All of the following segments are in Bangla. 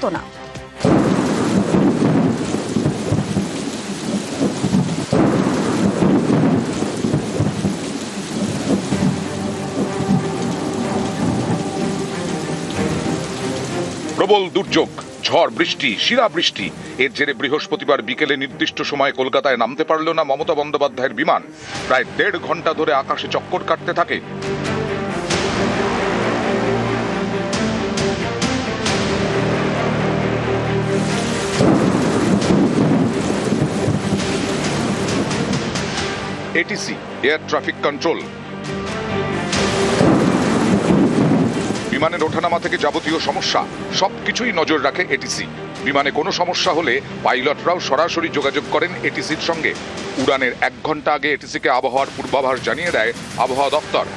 হতো না। প্রবল দুর্যোগ, ঝড় বৃষ্টি, শিলাবৃষ্টি, এর জেরে বৃহস্পতিবার বিকেলে নির্দিষ্ট সময়ে কলকাতায় নামতে পারল না মমতা বন্দ্যোপাধ্যায়ের বিমান। প্রায় 1.5 ঘন্টা ধরে আকাশে চক্কর কাটতে থাকে। এটিসি, এয়ার ট্রাফিক কন্ট্রোল, বিমানের ওঠানামা থেকে যাবতীয় সমস্যা সবকিছুই নজর রাখে এটিসি। বিমানে কোনো সমস্যা হলে পাইলটরাও সরাসরি যোগাযোগ করেন এটিসির সঙ্গে। উড়ানের 1 ঘন্টা আগে এটিসিকে আবহাওয়ার পূর্বাভাস জানিয়ে দেয় আবহাওয়া দপ্তর।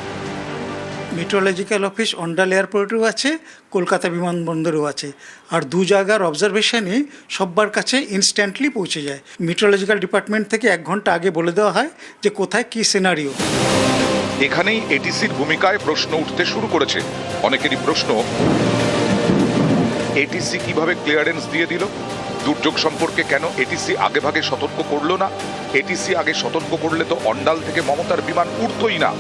মেট্রোলজিক্যাল অফিস অন্ডাল এয়ারপোর্টেও আছে, কলকাতা বিমানবন্দরেও আছে, আর 2 জায়গার অবজারভেশনই সব্বার কাছে ইনস্ট্যান্টলি পৌঁছে যায়। মেট্রোলজিক্যাল ডিপার্টমেন্ট থেকে 1 ঘন্টা আগে বলে দেওয়া হয় যে কোথায় কী সিনারিও। এখানেই এটিসির ভূমিকায় প্রশ্ন উঠতে শুরু করেছে। অনেকেরই প্রশ্ন, এটিসি কিভাবে ক্লিয়ারেন্স দিয়ে দিল? দুর্যোগ সম্পর্কে কেন এটিসি আগেভাগে সতর্ক করলো না? এটিসি আগে সতর্ক করলে তো অন্ডাল থেকে মমতার বিমান উঠতই না।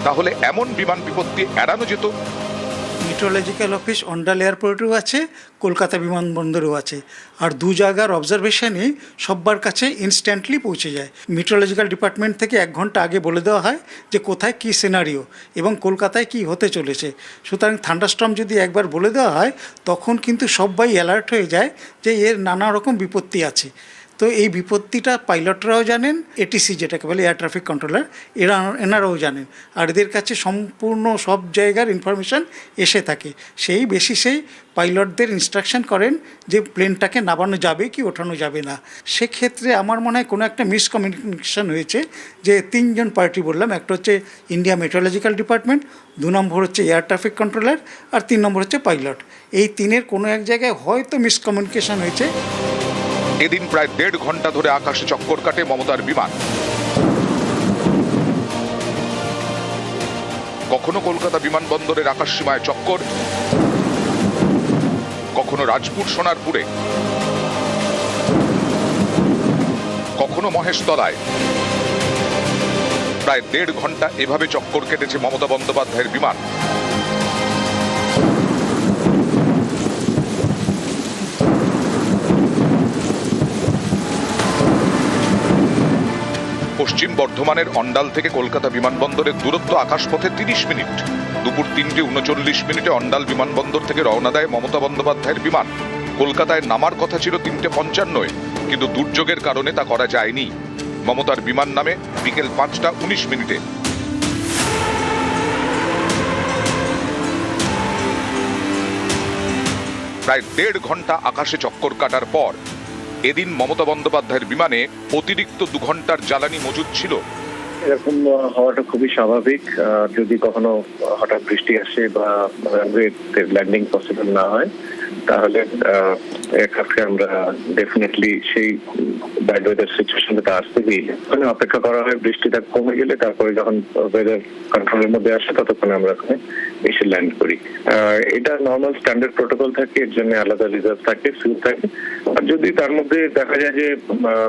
তাহলে এমন বিমান বিপত্তি এড়ানো যেত। মেট্রোলজিক্যাল অফিস অন্ডাল এয়ারপোর্টেও আছে, কলকাতা বিমানবন্দরেও আছে, আর 2 জায়গার অবজারভেশনই সব্বার কাছে ইনস্ট্যান্টলি পৌঁছে যায়। মেট্রোলজিক্যাল ডিপার্টমেন্ট থেকে 1 ঘন্টা আগে বলে দেওয়া হয় যে কোথায় কী সিনারিও এবং কলকাতায় কী হতে চলেছে। সুতরাং থান্ডারস্টর্ম যদি একবার বলে দেওয়া হয় তখন কিন্তু সবাই অ্যালার্ট হয়ে যায় যে এর নানা রকম বিপত্তি আছে। তো এই বিপত্তিটা পাইলটরাও জানেন, এটিসি যেটাকে বলে এয়ার ট্রাফিক কন্ট্রোলার, এনারাও জানেন, আর এদের কাছে সম্পূর্ণ সব জায়গার ইনফরমেশান এসে থাকে। সেই বেসিসেই পাইলটদের ইনস্ট্রাকশন করেন যে প্লেনটাকে নামানো যাবে কি ওঠানো যাবে না। সেক্ষেত্রে আমার মনে হয় কোনো একটা মিসকমিউনিকেশন হয়েছে যে 3 জন পার্টি বললাম, একটা হচ্ছে ইন্ডিয়া মেট্রোলজিক্যাল ডিপার্টমেন্ট, 2 নম্বর হচ্ছে এয়ার ট্রাফিক কন্ট্রোলার, আর 3 নম্বর হচ্ছে পাইলট। এই 3-এর কোনো এক জায়গায় হয়তো মিসকমিউনিকেশন হয়েছে। এদিন প্রায় 1.5 ঘন্টা ধরে আকাশে চক্কর কাটে মমতার বিমান। কখনো কলকাতা বিমানবন্দরের আকাশসীমায় চক্কর, কখনো রাজপুর সোনারপুরে, কখনো মহেশতলায়। প্রায় 1.5 ঘন্টা এভাবে চক্কর কেটেছে মমতা বন্দ্যোপাধ্যায়ের বিমান। পশ্চিম বর্ধমানের অন্ডাল থেকে কলকাতা বিমানবন্দরের দূরত্ব আকাশপথে 30 মিনিট। দুপুর 3:39 অন্ডাল বিমানবন্দর থেকে রওনা দেয় মমতা বন্দ্যোপাধ্যায়ের বিমান। কলকাতায় নামার কথা ছিল 3:55, কিন্তু দুর্যোগের কারণে তা করা যায়নি। মমতার বিমান নামে বিকেল 5:19। প্রায় 1.5 ঘন্টা আকাশে চক্কর কাটার পর এদিন মমতা বন্দ্যোপাধ্যায়ের বিমানে অতিরিক্ত 2 ঘন্টার জ্বালানি মজুদ ছিল। এরকম হওয়াটা খুবই স্বাভাবিক। যদি কখনো হঠাৎ বৃষ্টি আসে বা ল্যান্ডিং পসিবল না হয় তাহলে এয়ারক্রাফটকে আমরা ডেফিনেটলি সেই ব্যাড ওয়েদার সিচুয়েশনটা আসতে দিই। ওখানে অপেক্ষা করা হয় বৃষ্টিটা কমে গেলে, তারপরে যখন ওয়েদার কন্ট্রোলের মধ্যে আসে ততক্ষণে আমরা ওখানে এসে ল্যান্ড করি। এটা নর্মাল স্ট্যান্ডার্ড প্রোটোকল থাকে, এর জন্য আলাদা রিজার্ভ থাকে, ফিউল থাকে। আর যদি তার মধ্যে দেখা যায় যে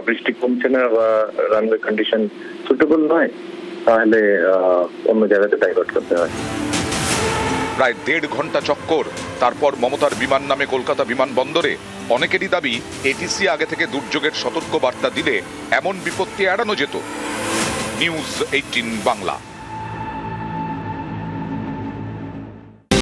বৃষ্টি কমছে না বা রানওয়ে কন্ডিশন সুটেবল নয় তাহলে অন্য জায়গাতে ডাইভার্ট করতে হয়। প্রায় 1.5 ঘন্টা চক্কর, তারপর মমতার বিমান নামে কলকাতা বিমানবন্দরে। অনেকেরই দাবি এটিসি আগে থেকে দুর্যোগের সতর্ক বার্তা দিলে এমন বিপত্তি এড়ানো যেত। নিউজ 18 বাংলা।